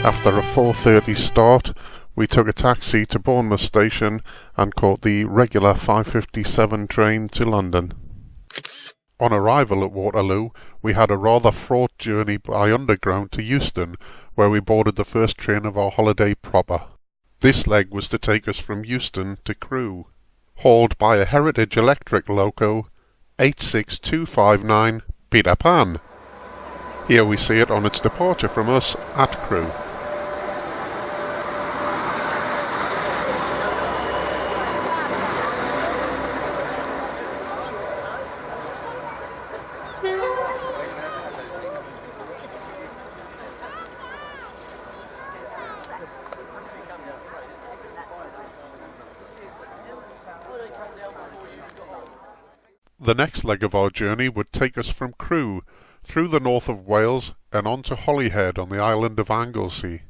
After a 4:30 start, we took a taxi to Bournemouth station and caught the regular 5:57 train to London. On arrival at Waterloo, we had a rather fraught journey by underground to Euston, where we boarded the first train of our holiday proper. This leg was to take us from Euston to Crewe, hauled by a Heritage Electric loco 86259 Peter Pan. Here we see it on its departure from us at Crewe. The next leg of our journey would take us from Crewe, through the north of Wales and on to Holyhead on the island of Anglesey.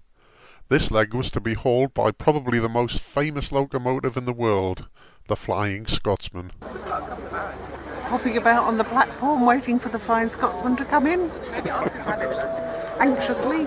This leg was to be hauled by probably the most famous locomotive in the world, the Flying Scotsman. Hopping about on the platform waiting for the Flying Scotsman to come in. Anxiously.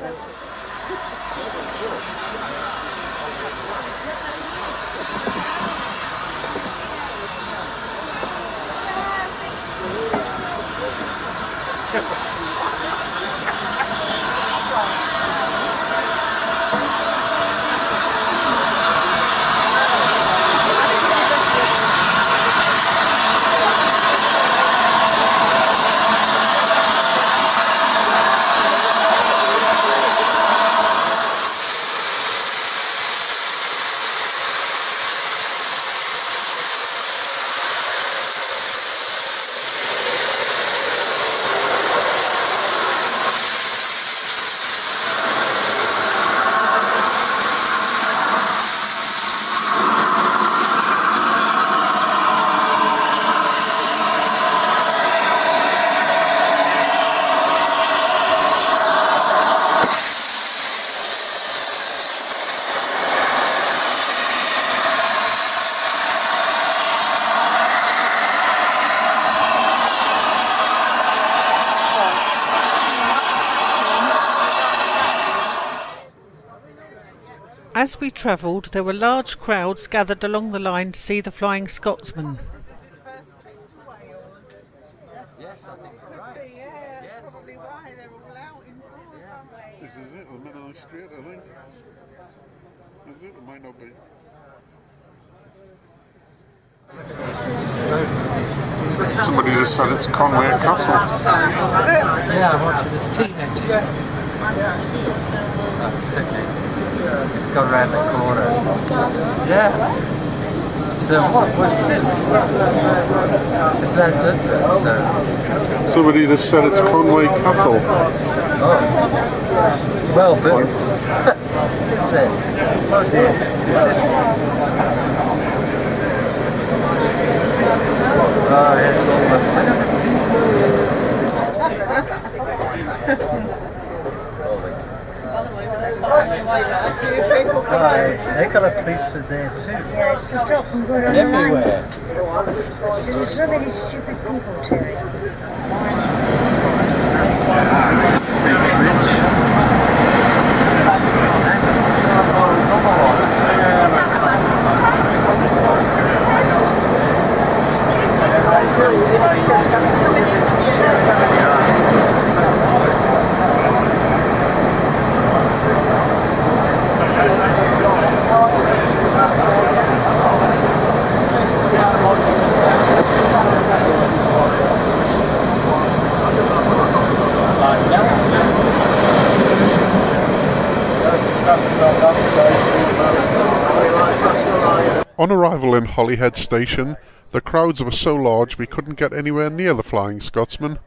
As we travelled, there were large crowds gathered along the line to see the Flying Scotsman. This is it, the Menai Street, I think. Is it? It might not be. Somebody just said it's Conway Castle. Yeah, I watched this teenager. It's gone round the corner. Yeah. So what was this? This is that Dudley, so. Somebody just said it's Conway Castle. Oh. Well built. Isn't it? Oh dear. This is fast. Oh, yes, they got a policeman there too. Yeah, it's to stop them going on everywhere. There's so many stupid people to it. That's about that side. On arrival in Holyhead Station, the crowds were so large we couldn't get anywhere near the Flying Scotsman.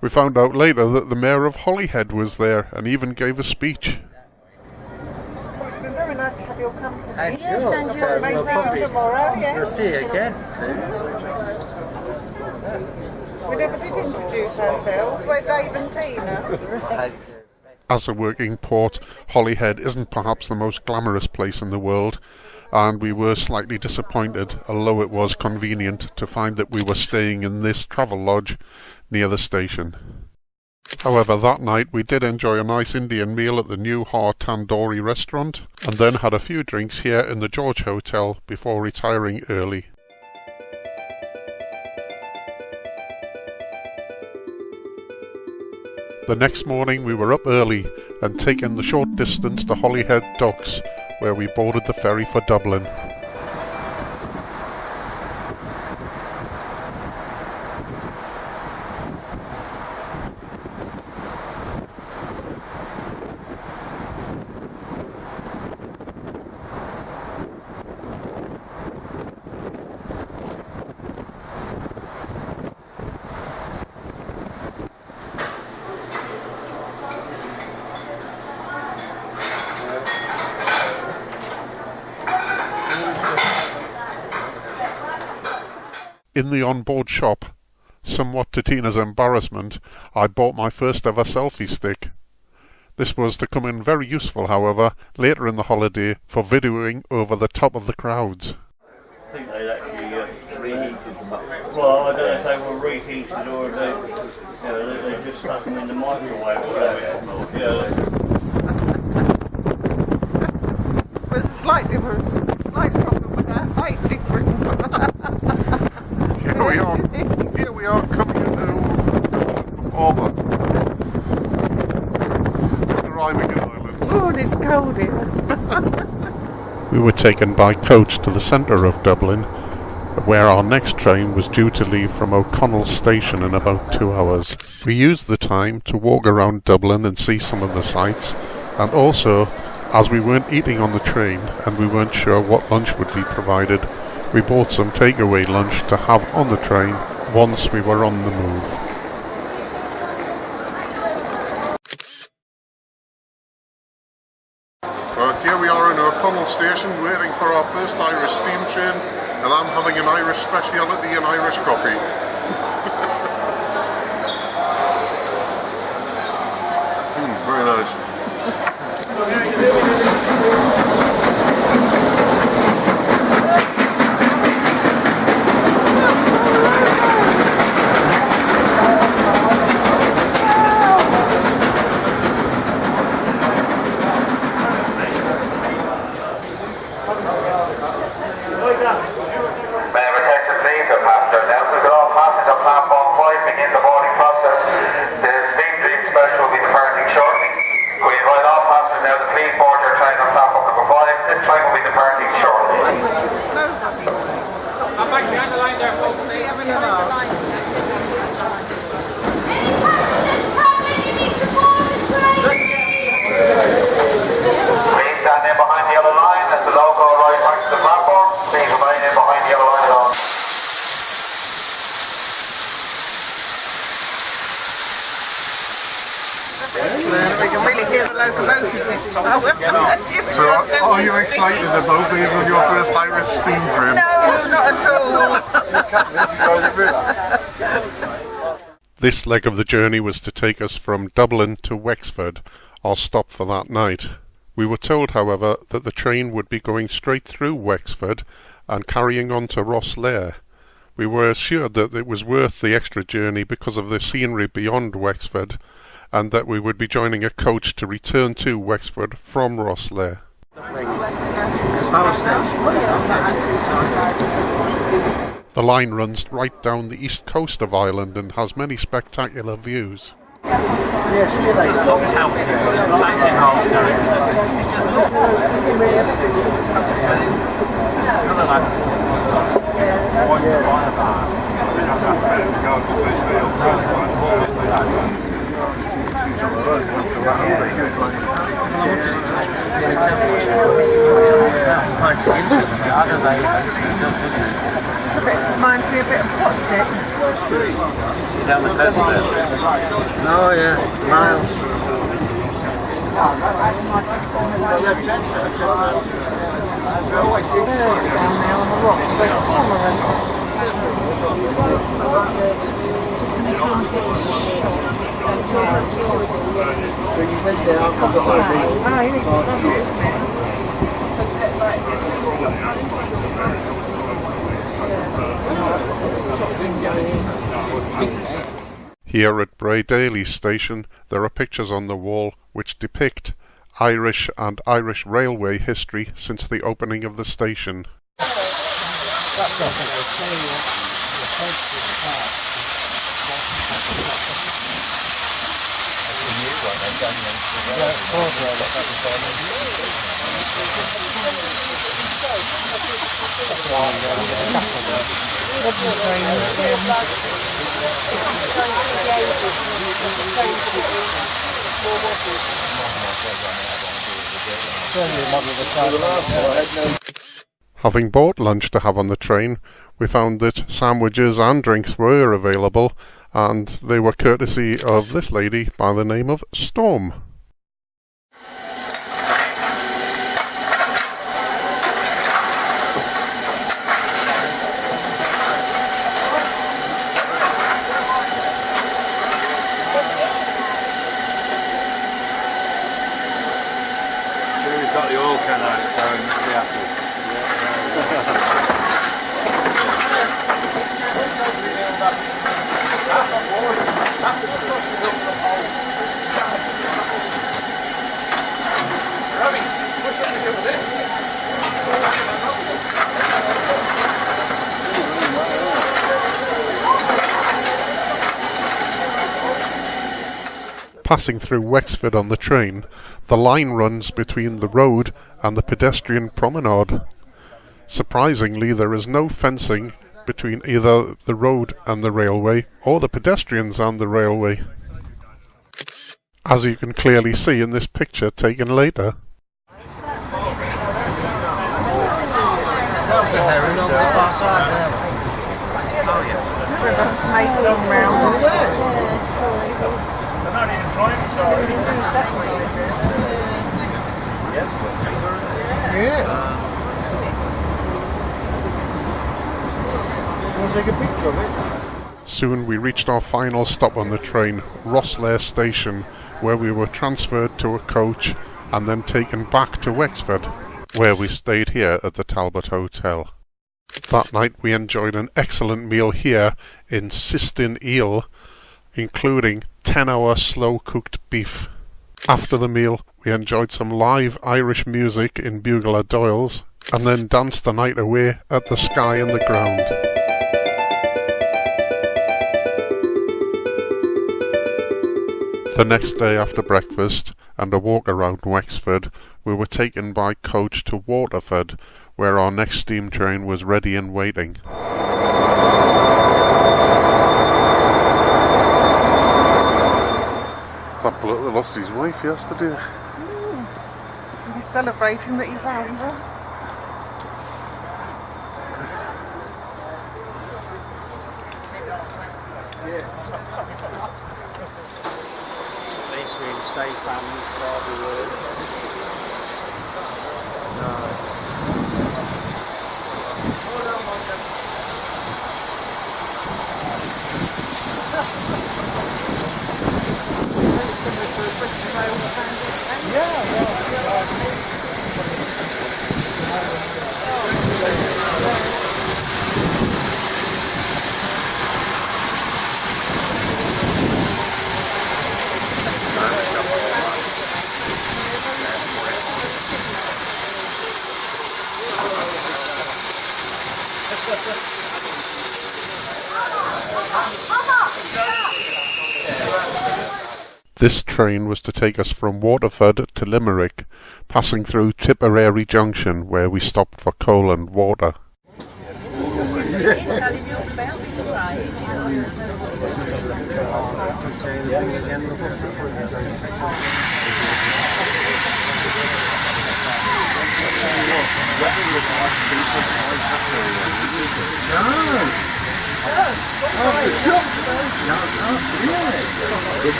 We found out later that the Mayor of Holyhead was there and even gave a speech. Well, it's been very nice to have your company. Thank you. Yes, and So yours. we'll probably Tomorrow, yes. we'll see you again. We never did introduce ourselves. We're Dave and Tina. Thank you. As a working port, Holyhead isn't perhaps the most glamorous place in the world, and we were slightly disappointed, although it was convenient to find that we were staying in this travel lodge near the station. However, that night we did enjoy a nice Indian meal at the New Har Tandoori restaurant, and then had a few drinks here in the George Hotel before retiring early. The next morning we were up early and taken the short distance to Holyhead Docks, where we boarded the ferry for Dublin. In the on-board shop, somewhat to Tina's embarrassment, I bought my first ever selfie stick. This was to come in very useful, however, later in the holiday for videoing over the top of the crowds. I think they actually reheated them. Well, I don't know if they were reheated or they just stuck them in the microwave. There's a slight problem with our height difference. Here we are coming into Harbour. Arriving in Ireland. Oh, and it's cold here. We were taken by coach to the centre of Dublin, where our next train was due to leave from O'Connell Station in about 2 hours. We used the time to walk around Dublin and see some of the sights, and also, as we weren't eating on the train and we weren't sure what lunch would be provided, we bought some takeaway lunch to have on the train once we were on the move. Well, here we are in O'Connell Station waiting for our first Irish steam train, and I'm having an Irish speciality and Irish coffee. Very nice. We can really hear the locomotive this time. So, are you excited about being on your first Irish steam train? No, not at all. This leg of the journey was to take us from Dublin to Wexford, our stop for that night. We were told, however, that the train would be going straight through Wexford and carrying on to Rosslare. We were assured that it was worth the extra journey because of the scenery beyond Wexford, and that we would be joining a coach to return to Wexford from Rosslare. The line runs right down the east coast of Ireland and has many spectacular views. Reminds me a bit of Pottick. Down the coast there. Oh yeah, miles. Birds down there on the rocks, so cormorant. Just going to try and get a shot. Oh, yeah, it's lovely, isn't it? Here at Bray Daly Station there are pictures on the wall which depict Irish and Irish railway history since the opening of the station. Having bought lunch to have on the train, we found that sandwiches and drinks were available, and they were courtesy of this lady by the name of Storm. We've got the oil can out, so we must be happy. Passing through Wexford on the train, the line runs between the road and the pedestrian promenade. Surprisingly, there is no fencing between either the road and the railway, or the pedestrians and the railway, as you can clearly see in this picture taken later. That was a heron on the far side there. Oh yeah. With a snake on round. They're not even trying to start. Yeah. Want to take a picture of it? Soon we reached our final stop on the train, Rosslare Station, where we were transferred to a coach and then taken back to Wexford, where we stayed here at the Talbot Hotel. That night we enjoyed an excellent meal here in Sistine Eel, including 10-hour slow-cooked beef. After the meal, we enjoyed some live Irish music in Bugler Doyle's, and then danced the night away at the Sky and the Ground. The next day after breakfast and a walk around Wexford, we were taken by coach to Waterford, where our next steam train was ready and waiting. That bloke that lost his wife yesterday. He's celebrating that he found her. Safe families for the world. This train was to take us from Waterford to Limerick, passing through Tipperary Junction, where we stopped for coal and water.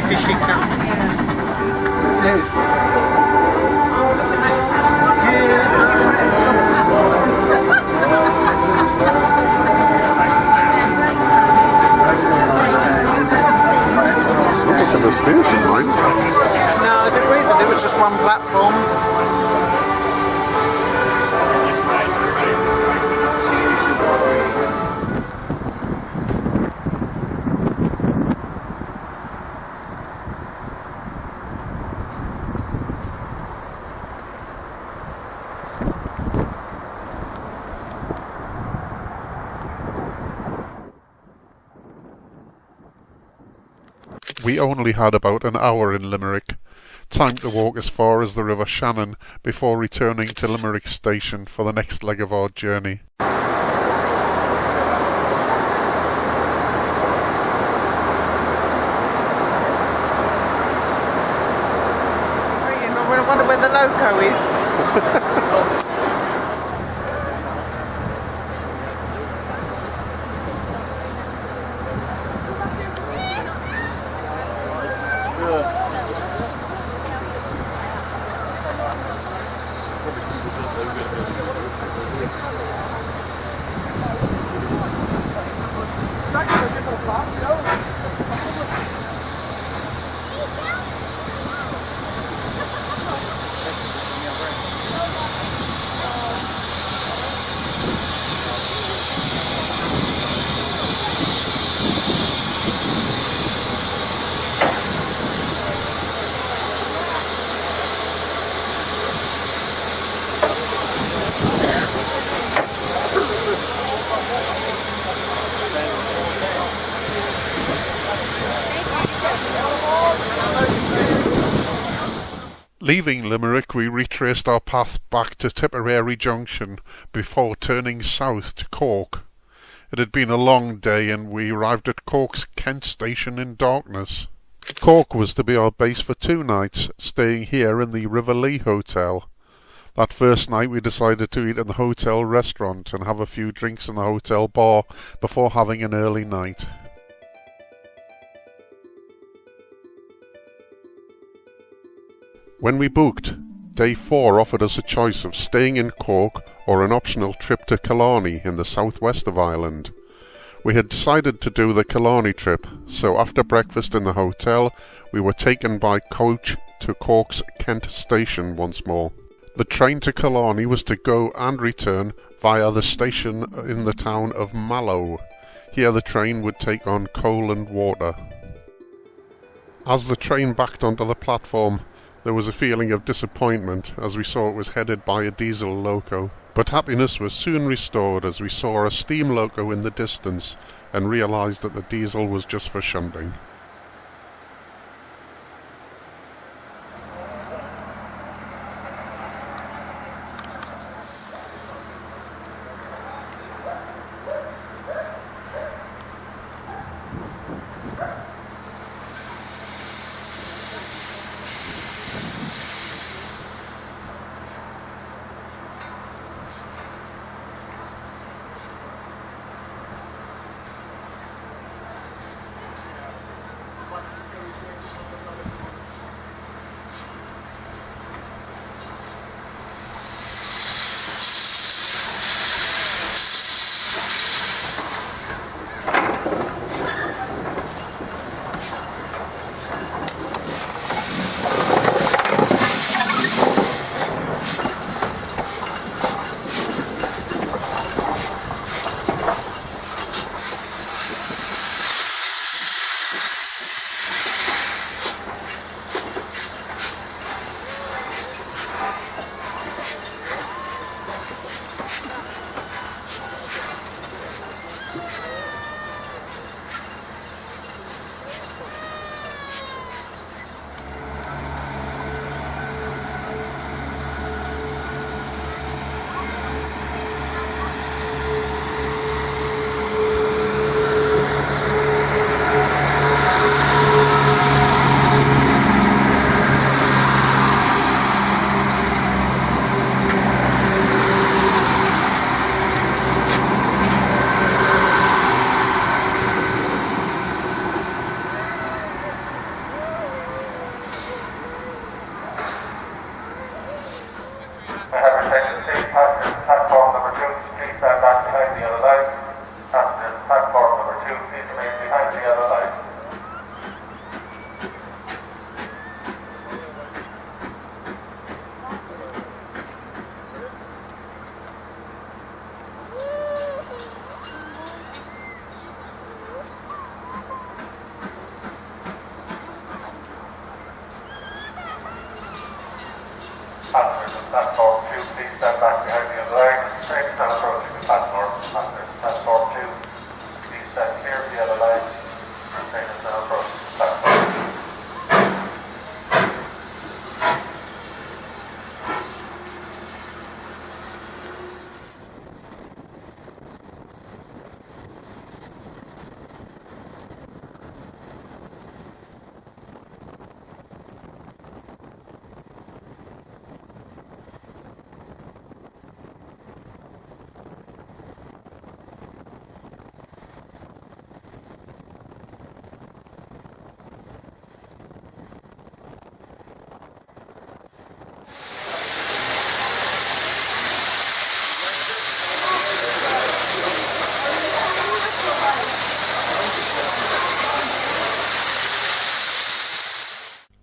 Fishy cat. It is. Look at the station, right? No, I didn't read that. There was just one platform. We only had about an hour in Limerick, time to walk as far as the River Shannon before returning to Limerick Station for the next leg of our journey. I wonder where the loco is. Leaving Limerick, we retraced our path back to Tipperary Junction before turning south to Cork. It had been a long day and we arrived at Cork's Kent Station in darkness. Cork was to be our base for 2 nights, staying here in the River Lee Hotel. That first night we decided to eat in the hotel restaurant and have a few drinks in the hotel bar before having an early night. When we booked, Day 4 offered us a choice of staying in Cork or an optional trip to Killarney in the southwest of Ireland. We had decided to do the Killarney trip, so after breakfast in the hotel, we were taken by coach to Cork's Kent Station once more. The train to Killarney was to go and return via the station in the town of Mallow. Here the train would take on coal and water. As the train backed onto the platform, there was a feeling of disappointment as we saw it was headed by a diesel loco, but happiness was soon restored as we saw a steam loco in the distance and realised that the diesel was just for shunting. Platform 2, please stand back behind the other line. Train is now approaching the platform. Passengers, Platform 2, please stand clear of the other line. Train is now approaching the platform.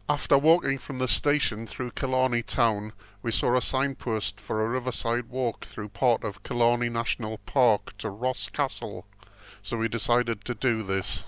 After walking from the station through Killarney town, we saw a signpost for a riverside walk through part of Killarney National Park to Ross Castle, so we decided to do this.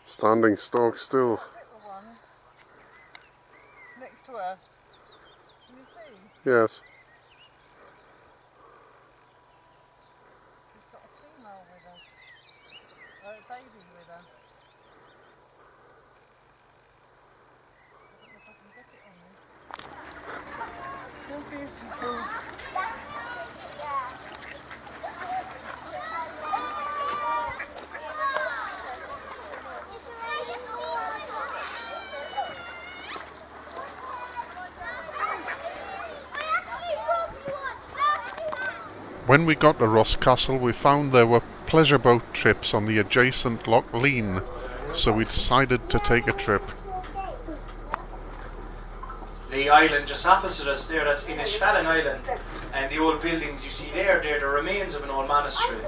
Standing stock still. Next to her. Can you see? Yes. She's got a female with her. A baby with her. I don't know if I can get it on this. Still beautiful. When we got to Ross Castle, we found there were pleasure boat trips on the adjacent Loch Lean, so we decided to take a trip. The island just opposite us there, that's Inishfallen Island, and the old buildings you see there, they're the remains of an old monastery.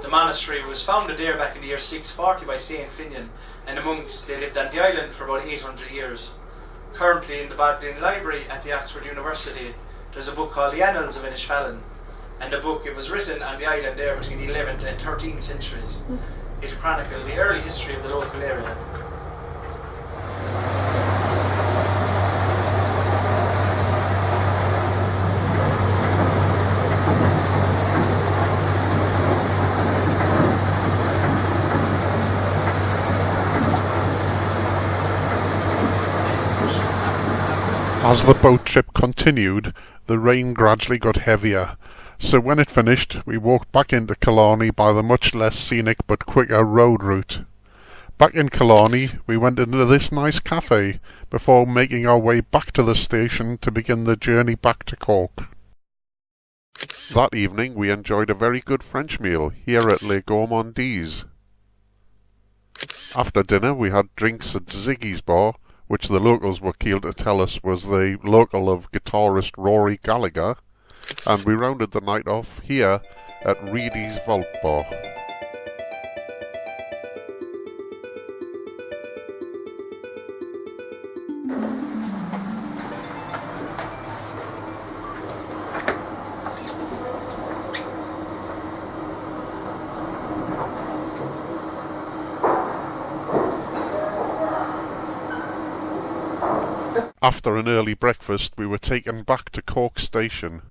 The monastery was founded there back in the year 640 by Saint Finian, and the monks, they lived on the island for about 800 years. Currently in the Bodleian Library at the Oxford University, there's a book called The Annals of Inishfallen, and the book, it was written on the island there between the 11th and 13th centuries. It chronicled the early history of the local area. As the boat trip continued, the rain gradually got heavier, so when it finished, we walked back into Killarney by the much less scenic but quicker road route. Back in Killarney, we went into this nice cafe before making our way back to the station to begin the journey back to Cork. That evening, we enjoyed a very good French meal here at Les Gourmandises. After dinner, we had drinks at Ziggy's Bar, which the locals were keen to tell us was the local of guitarist Rory Gallagher, and we rounded the night off here at Reedy's Vault Bar. After an early breakfast, we were taken back to Cork Station.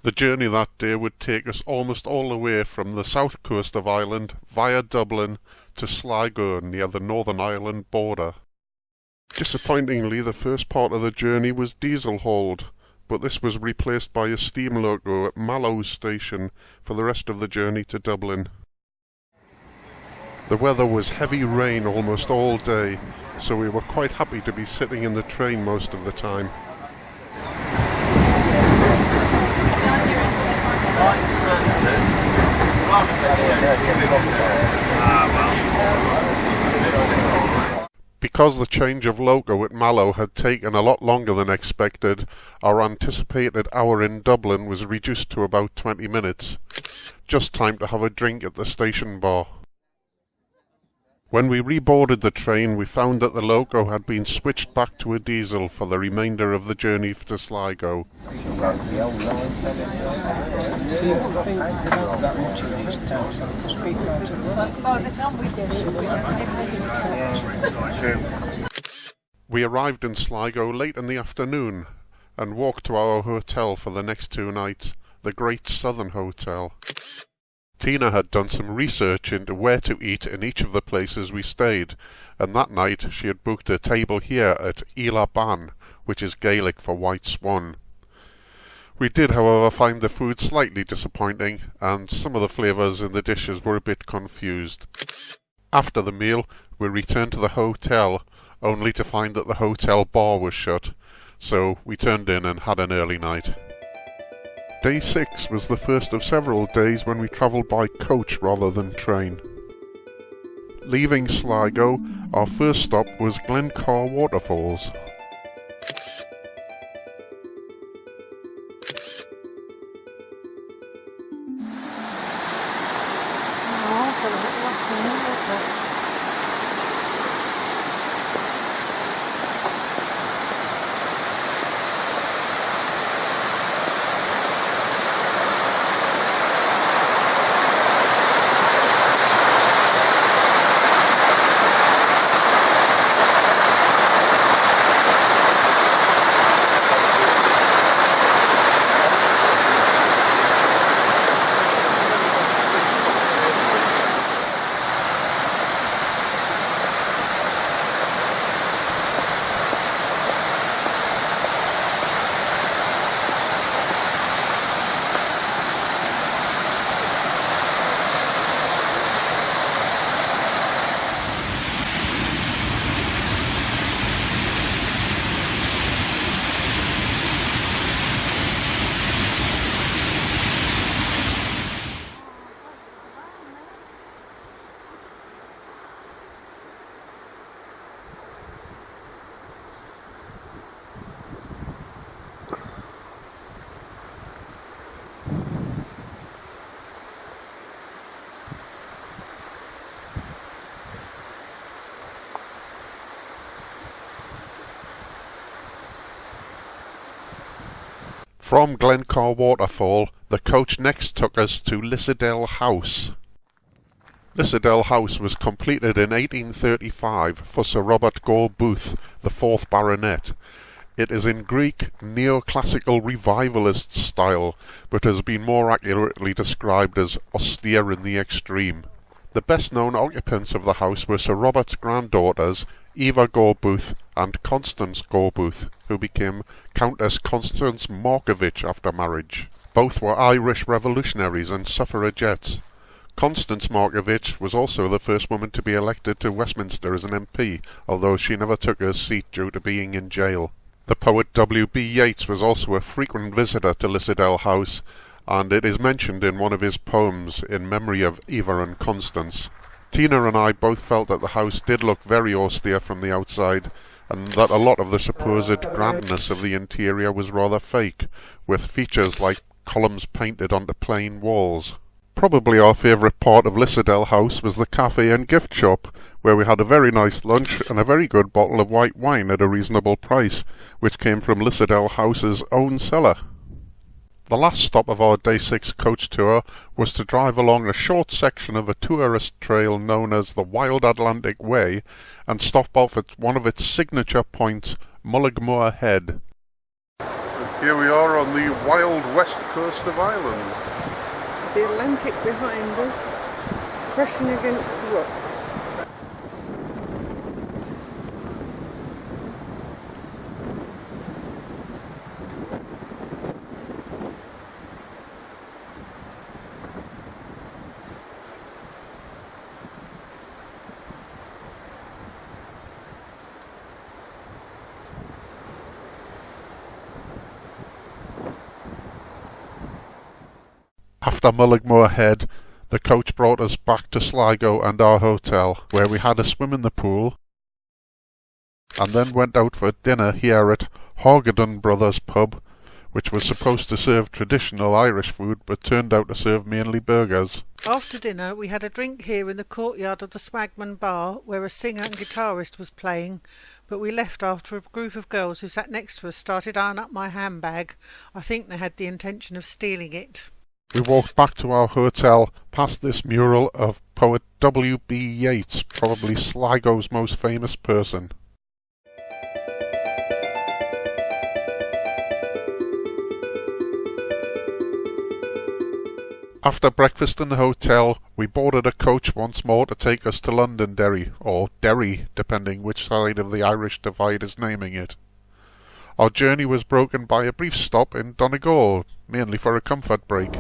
The journey that day would take us almost all the way from the south coast of Ireland via Dublin to Sligo near the Northern Ireland border. Disappointingly, the first part of the journey was diesel-hauled, but this was replaced by a steam loco at Mallow Station for the rest of the journey to Dublin. The weather was heavy rain almost all day, so we were quite happy to be sitting in the train most of the time. Because the change of loco at Mallow had taken a lot longer than expected, our anticipated hour in Dublin was reduced to about 20 minutes. Just time to have a drink at the station bar. When we reboarded the train, we found that the loco had been switched back to a diesel for the remainder of the journey to Sligo. See, I think that much of these towns can speak about it. By the time we did it, we had 10 minutes. We arrived in Sligo late in the afternoon and walked to our hotel for the next 2 nights, the Great Southern Hotel. Tina had done some research into where to eat in each of the places we stayed, and that night she had booked a table here at Ila Ban, which is Gaelic for White Swan. We did, however, find the food slightly disappointing, and some of the flavours in the dishes were a bit confused. After the meal, we returned to the hotel, only to find that the hotel bar was shut, so we turned in and had an early night. Day 6 was the first of several days when we travelled by coach rather than train. Leaving Sligo, our first stop was Glencar Waterfalls. From Glencar Waterfall, the coach next took us to Lissadell House. Lissadell House was completed in 1835 for Sir Robert Gore Booth, the 4th Baronet. It is in Greek neoclassical revivalist style, but has been more accurately described as austere in the extreme. The best-known occupants of the house were Sir Robert's granddaughters, Eva Gore Booth and Constance Gore Booth, who became Countess Constance Markovich after marriage. Both were Irish revolutionaries and suffragettes. Constance Markovich was also the first woman to be elected to Westminster as an MP, although she never took her seat due to being in jail. The poet W.B. Yeats was also a frequent visitor to Lissadell House, and it is mentioned in one of his poems in memory of Eva and Constance. Tina and I both felt that the house did look very austere from the outside, and that a lot of the supposed grandness of the interior was rather fake, with features like columns painted onto plain walls. Probably our favourite part of Lissadell House was the cafe and gift shop, where we had a very nice lunch and a very good bottle of white wine at a reasonable price, which came from Lissadell House's own cellar. The last stop of our Day 6 coach tour was to drive along a short section of a tourist trail known as the Wild Atlantic Way and stop off at one of its signature points, Mullaghmore Head. Here we are on the wild west coast of Ireland. The Atlantic behind us, crashing against the rocks. After Mullaghmore Head, the coach brought us back to Sligo and our hotel, where we had a swim in the pool, and then went out for dinner here at Horgadon Brothers Pub, which was supposed to serve traditional Irish food but turned out to serve mainly burgers. After dinner, we had a drink here in the courtyard of the Swagman Bar, where a singer and guitarist was playing, but we left after a group of girls who sat next to us started eyeing up my handbag. I think they had the intention of stealing it. We walked back to our hotel, past this mural of poet W.B. Yeats, probably Sligo's most famous person. After breakfast in the hotel, we boarded a coach once more to take us to Londonderry, or Derry, depending which side of the Irish divide is naming it. Our journey was broken by a brief stop in Donegal, mainly for a comfort break.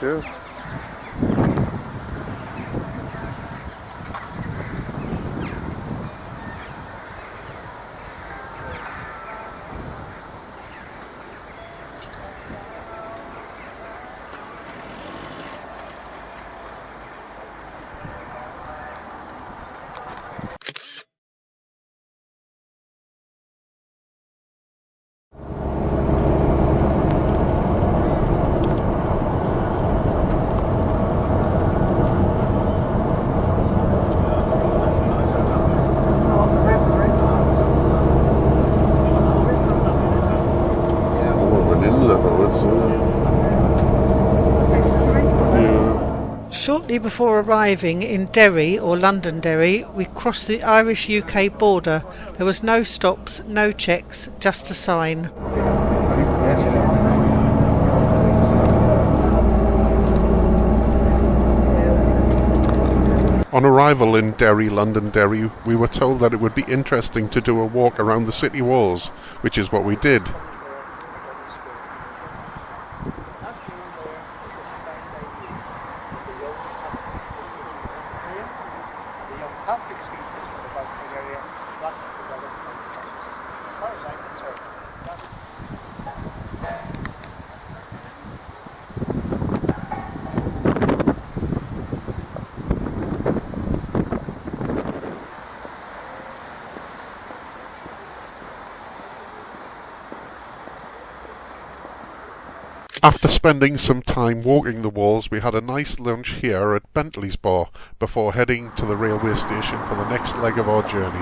Cheers. Shortly before arriving in Derry, or Londonderry, we crossed the Irish-UK border. There was no stops, no checks, just a sign. On arrival in Derry, Londonderry, we were told that it would be interesting to do a walk around the city walls, which is what we did. After spending some time walking the walls, we had a nice lunch here at Bentley's Bar before heading to the railway station for the next leg of our journey.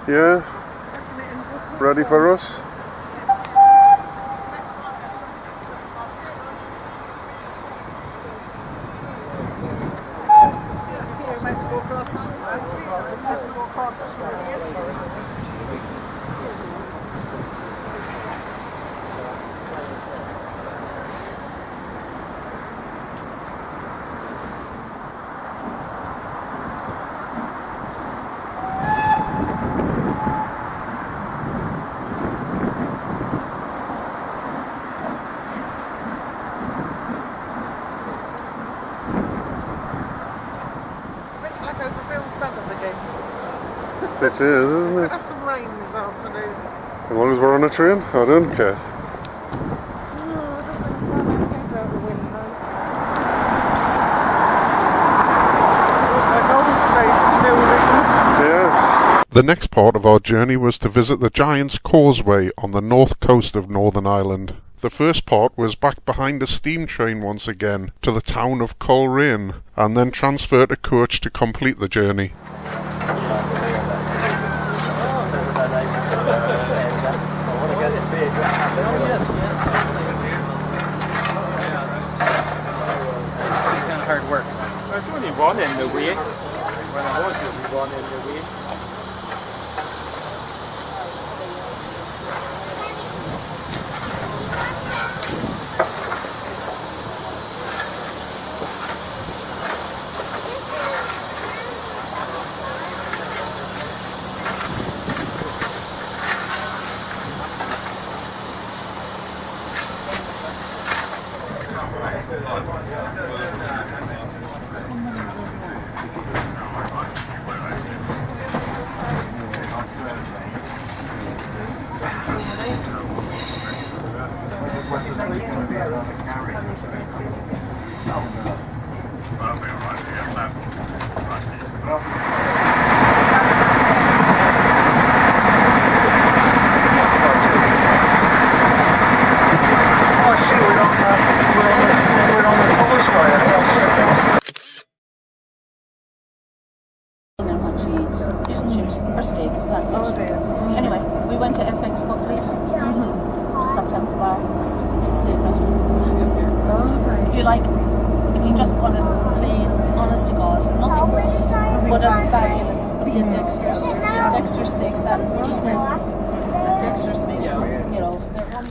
Yeah? Ready for us? It is, isn't it? Have some rain this afternoon. As long as we're on a train, I don't care. Yes. The next part of our journey was to visit the Giant's Causeway on the north coast of Northern Ireland. The first part was back behind a steam train once again to the town of Coleraine, and then transferred a coach to complete the journey. Hard work. There's only one in the way. Well, there was only one in the way. or steak, that's it. Oh dear. Anyway, we went to FX Buckley's, just up Temple Bar. It's a steak restaurant. If you like, if you just want it plain, honest to God, nothing but a fabulous. But he had Dexter's. He had Dexter's steaks that evening. Dexter's made, you know, they're one.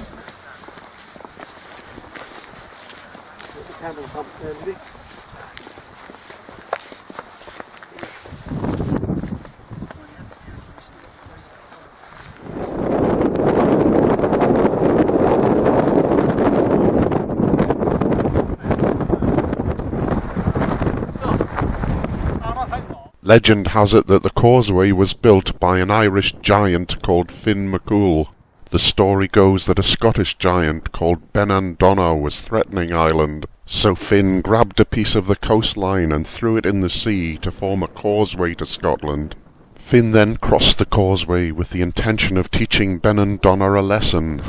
Legend has it that the causeway was built by an Irish giant called Finn McCool. The story goes that a Scottish giant called Benandonagh was threatening Ireland, so Finn grabbed a piece of the coastline and threw it in the sea to form a causeway to Scotland. Finn then crossed the causeway with the intention of teaching Benandonagh a lesson.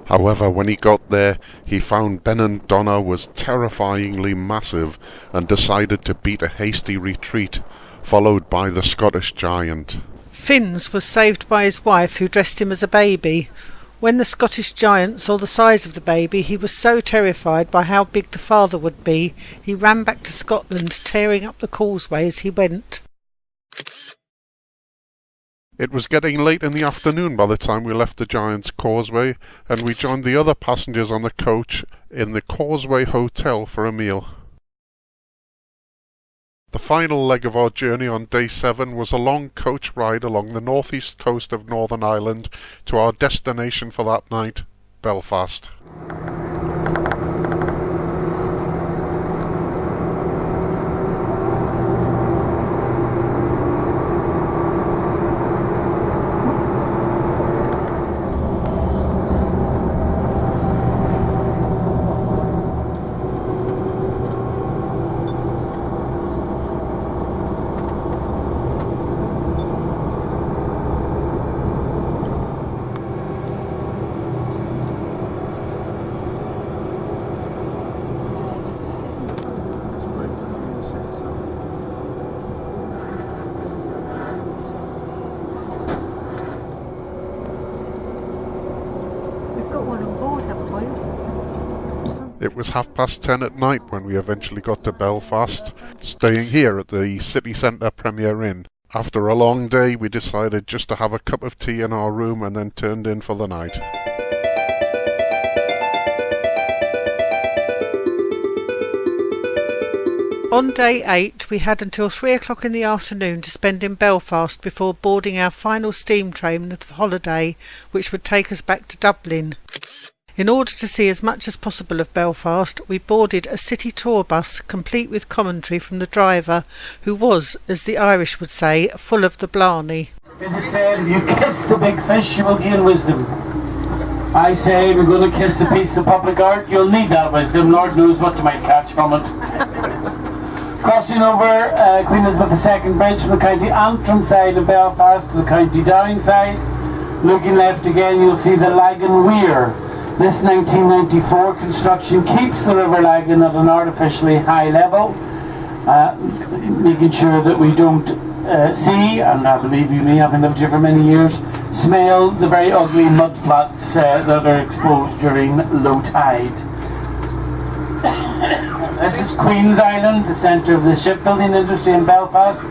However, when he got there, he found Benandonagh was terrifyingly massive and decided to beat a hasty retreat, followed by the Scottish giant. Finn's was saved by his wife, who dressed him as a baby. When the Scottish giant saw the size of the baby, he was so terrified by how big the father would be, he ran back to Scotland, tearing up the causeway as he went. It was getting late in the afternoon by the time we left the Giant's Causeway, and we joined the other passengers on the coach in the Causeway Hotel for a meal. The final leg of our journey on day 7 was a long coach ride along the northeast coast of Northern Ireland to our destination for that night, Belfast. It was 10:30 at night when we eventually got to Belfast, staying here at the city centre Premier Inn. After a long day, we decided just to have a cup of tea in our room and then turned in for the night. On day 8, we had until 3 o'clock in the afternoon to spend in Belfast before boarding our final steam train of the holiday, which would take us back to Dublin. In order to see as much as possible of Belfast, we boarded a city tour bus complete with commentary from the driver, who was, as the Irish would say, full of the blarney. It is said, if you kiss the big fish, you will gain wisdom. I say, if you're going to kiss a piece of public art, you'll need that wisdom. Lord knows what you might catch from it. Crossing over Queen Elizabeth II Bridge from the County Antrim side of Belfast to the County Down side. Looking left again, you'll see the Lagan Weir. This 1994 construction keeps the River Lagan at an artificially high level, making sure that we don't see, and I believe you may, having lived here for many years, smell the very ugly mud flats that are exposed during low tide. This is Queen's Island, the centre of the shipbuilding industry in Belfast.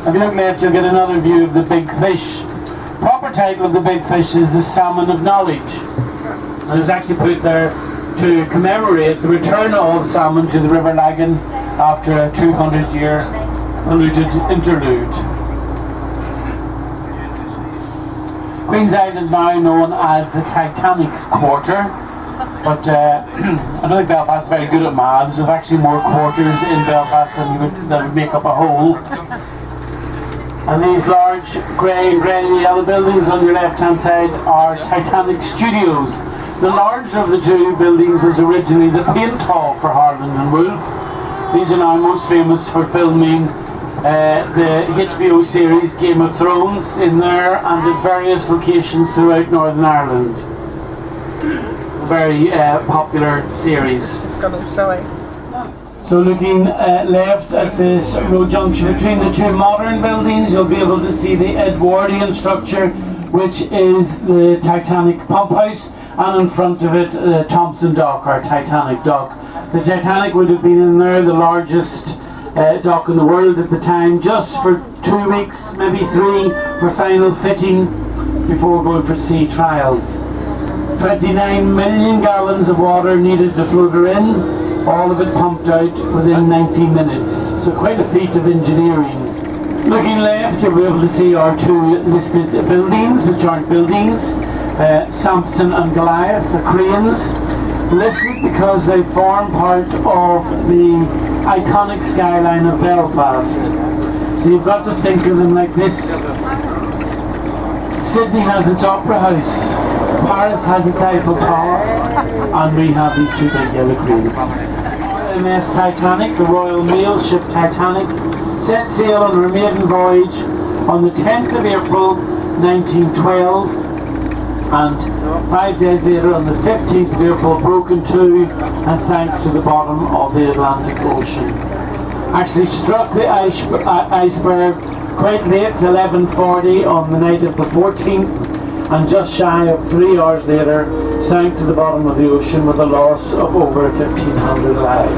If you look left, you'll get another view of the Big Fish. The proper title of the Big Fish is the Salmon of Knowledge. And it was actually put there to commemorate the return of salmon to the River Lagan after a 200-year polluted interlude. Queen's Island, now known as the Titanic Quarter, but I don't think Belfast is very good at maths. There's actually more quarters in Belfast than would make up a whole. And these large grey and yellow buildings on your left-hand side are Titanic Studios. The larger of the two buildings was originally the paint hall for Harland and Wolff. These are now most famous for filming the HBO series Game of Thrones in there and at various locations throughout Northern Ireland. A very popular series. So looking left at this road junction between the two modern buildings, you'll be able to see the Edwardian structure, which is the Titanic pump house, and in front of it Thompson Dock, or Titanic Dock. The Titanic would have been in there, the largest dock in the world at the time, just for 2 weeks, maybe 3, for final fitting before going for sea trials. 29 million gallons of water needed to float her in, all of it pumped out within 90 minutes. So quite a feat of engineering. Looking left, you'll be able to see our two listed buildings, which aren't buildings. Samson and Goliath, the cranes. Listed because they form part of the iconic skyline of Belfast. So you've got to think of them like this. Sydney has its Opera House, Paris has its Eiffel Tower, and we have these two big yellow cranes. MS Titanic, the Royal Mail ship Titanic, set sail on her maiden voyage on the 10th of April 1912, and 5 days later, on the 15th of April, broke in two and sank to the bottom of the Atlantic Ocean. Actually struck the iceberg quite late, 11:40 on the night of the 14th, and just shy of 3 hours later sank to the bottom of the ocean with a loss of over 1,500 lives.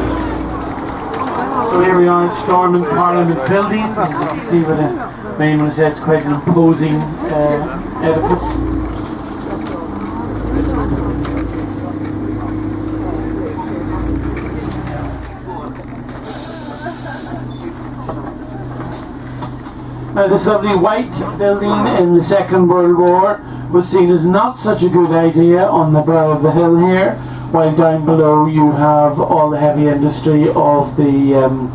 So here we are at Stormont Parliament Buildings. As you can see, with the name on it, it's quite an imposing edifice. Now, this lovely white building in the Second World War was seen as not such a good idea on the brow of the hill here, while down below you have all the heavy industry of the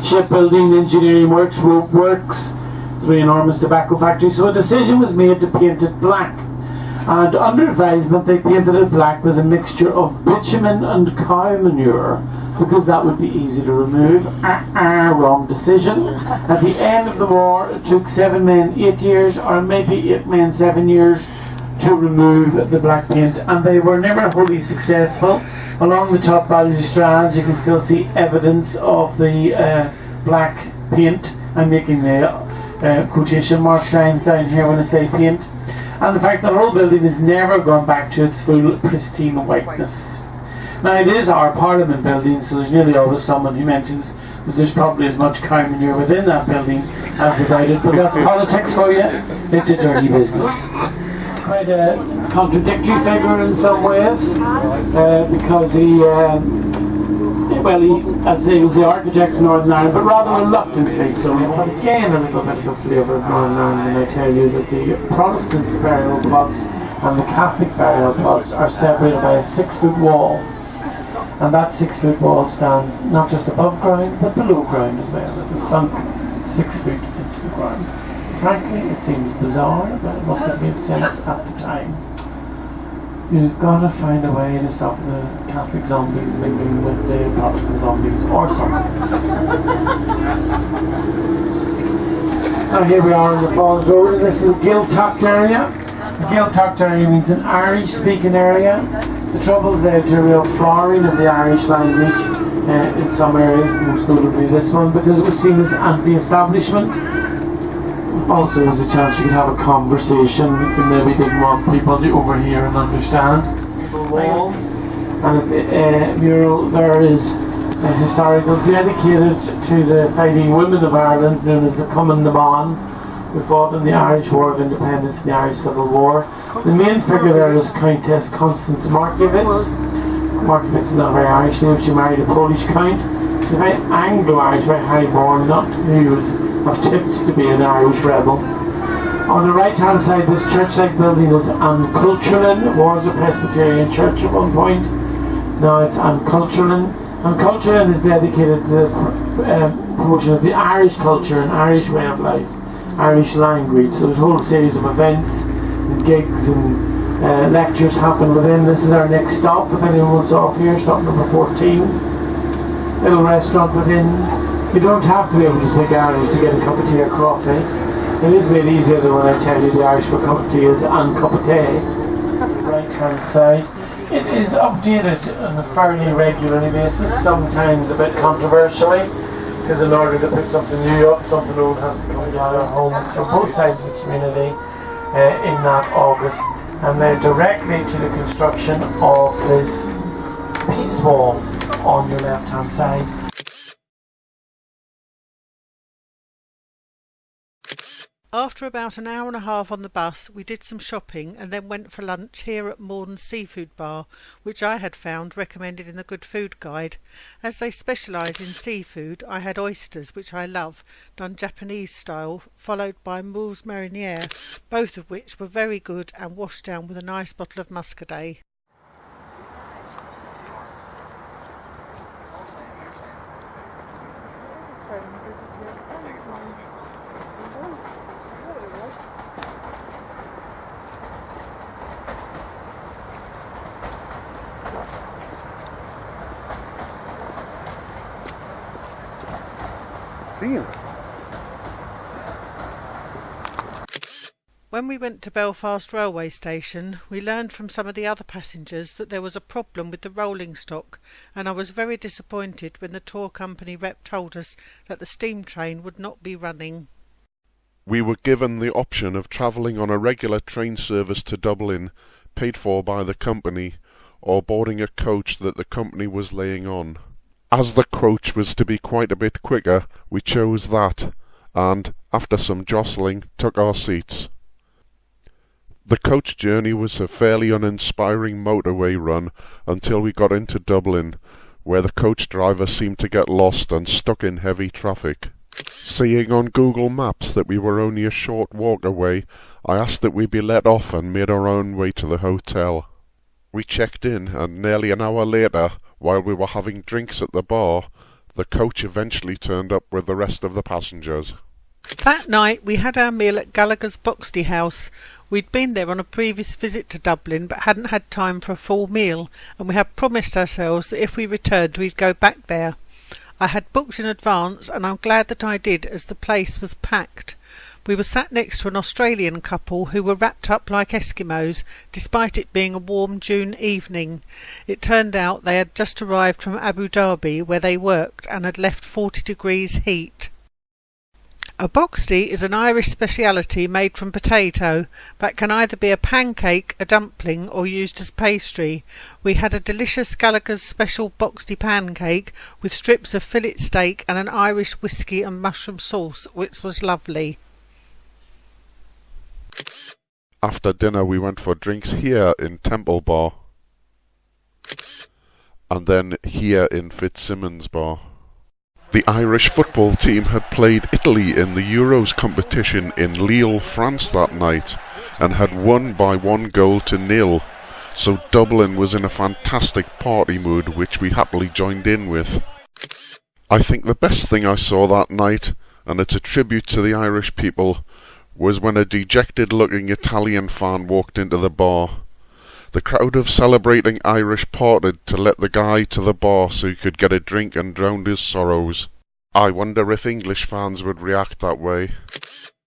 shipbuilding, engineering works, rope works, 3 enormous tobacco factories. So a decision was made to paint it black. And under advisement they painted it black with a mixture of bitumen and cow manure, because that would be easy to remove. Wrong decision. At the end of the war, it took 7 men 8 years, or maybe 8 men 7 years, to remove the black paint, and they were never wholly successful. Along the top balustrades you can still see evidence of the black paint. I'm making the quotation mark signs down here when I say paint. And the fact that the whole building has never gone back to its full pristine whiteness. Now, it is our Parliament building, so there's nearly always someone who mentions that there's probably as much cow manure within that building as without it, but that's politics for you. It's a dirty business. Quite a contradictory figure in some ways, because he, as he was the architect of Northern Ireland, but rather reluctantly so. But again, a little bit of a flavour of Northern Ireland, and I tell you that the Protestant burial plots and the Catholic burial plots are separated by a 6-foot wall. And that 6-foot wall stands not just above ground, but below ground as well. It is sunk 6 feet into the ground. Frankly, it seems bizarre, but it must have made sense at the time. You've got to find a way to stop the Catholic zombies mingling with the Protestant zombies, or something. Now here we are in the Falls Road. This is the Gaeltacht area. The Gaeltacht area means an Irish-speaking area. The trouble is there's a real flowering of the Irish language in some areas, most notably this one, because it was seen as anti-establishment. Also, there's a chance you could have a conversation you maybe didn't want people to overhear and understand. Wall. And at the mural there is a historical dedicated to the fighting women of Ireland, known as the Cumann na Mban, who fought in the Irish War of Independence, the Irish Civil War. The main figure there is Countess Constance Markiewicz. Markiewicz is not a very Irish name. She married a Polish count. She's very Anglo-Irish, very high-born, not who you would have tipped to be an Irish rebel. On the right-hand side, this church-like building is Anculturin. It was a Presbyterian church at one point. Now it's Anculturin. Anculturin is dedicated to the promotion of the Irish culture and Irish way of life, Irish language. So there's a whole series of events and gigs and lectures happen within. This is our next stop. If anyone wants off here, stop number 14. Little restaurant within. You don't have to be able to speak Irish to get a cup of tea or coffee. It is made easier than when I tell you the Irish for cup of tea is an cup of tea. Right hand side. It is updated on a fairly regularly basis, sometimes a bit controversially, because in order to pick something new up, something old has to come down our homes from both sides of the community in that August, and led directly to the construction of this peace wall on your left hand side. After about an hour and a half on the bus, we did some shopping and then went for lunch here at Morden's Seafood Bar, which I had found recommended in the Good Food Guide. As they specialise in seafood, I had oysters, which I love, done Japanese style, followed by moules marinières, both of which were very good and washed down with a nice bottle of Muscadet. When we went to Belfast railway station, we learned from some of the other passengers that there was a problem with the rolling stock, and I was very disappointed when the tour company rep told us that the steam train would not be running. We were given the option of travelling on a regular train service to Dublin, paid for by the company, or boarding a coach that the company was laying on. As the coach was to be quite a bit quicker, we chose that, and, after some jostling, took our seats. The coach journey was a fairly uninspiring motorway run until we got into Dublin, where the coach driver seemed to get lost and stuck in heavy traffic. Seeing on Google Maps that we were only a short walk away, I asked that we be let off and made our own way to the hotel. We checked in, and nearly an hour later, while we were having drinks at the bar, the coach eventually turned up with the rest of the passengers. That night we had our meal at Gallagher's Boxty House. We'd been there on a previous visit to Dublin but hadn't had time for a full meal, and we had promised ourselves that if we returned we'd go back there. I had booked in advance, and I'm glad that I did, as the place was packed. We were sat next to an Australian couple who were wrapped up like Eskimos, despite it being a warm June evening. It turned out they had just arrived from Abu Dhabi, where they worked, and had left 40 degrees heat. A boxty is an Irish speciality made from potato, but can either be a pancake, a dumpling, or used as pastry. We had a delicious Gallagher's special boxty pancake with strips of fillet steak and an Irish whiskey and mushroom sauce, which was lovely. After dinner we went for drinks here in Temple Bar, and then here in Fitzsimmons Bar. The Irish football team had played Italy in the Euros competition in Lille, France that night, and had won by 1-0, so Dublin was in a fantastic party mood, which we happily joined in with. I think the best thing I saw that night, and it's a tribute to the Irish people, was when a dejected-looking Italian fan walked into the bar. The crowd of celebrating Irish parted to let the guy to the bar so he could get a drink and drown his sorrows. I wonder if English fans would react that way.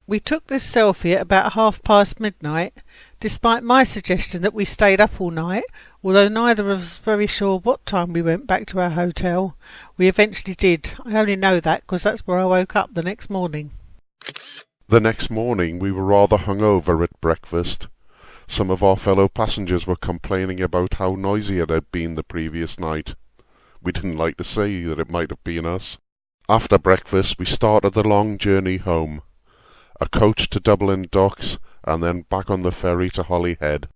We took this selfie at about midnight, despite my suggestion that we stayed up all night, although neither of us was very sure what time we went back to our hotel. We eventually did. I only know that because that's where I woke up the next morning. The next morning we were rather hungover at breakfast. Some of our fellow passengers were complaining about how noisy it had been the previous night. We didn't like to say that it might have been us. After breakfast we started the long journey home. A coach to Dublin docks, and then back on the ferry to Holyhead.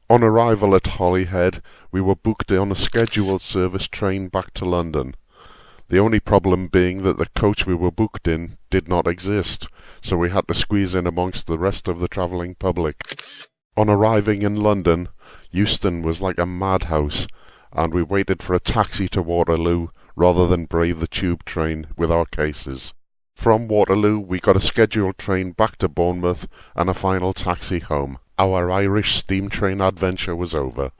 On arrival at Holyhead, we were booked on a scheduled service train back to London. The only problem being that the coach we were booked in did not exist, so we had to squeeze in amongst the rest of the travelling public. On arriving in London, Euston was like a madhouse, and we waited for a taxi to Waterloo rather than brave the tube train with our cases. From Waterloo we got a scheduled train back to Bournemouth and a final taxi home. Our Irish steam train adventure was over.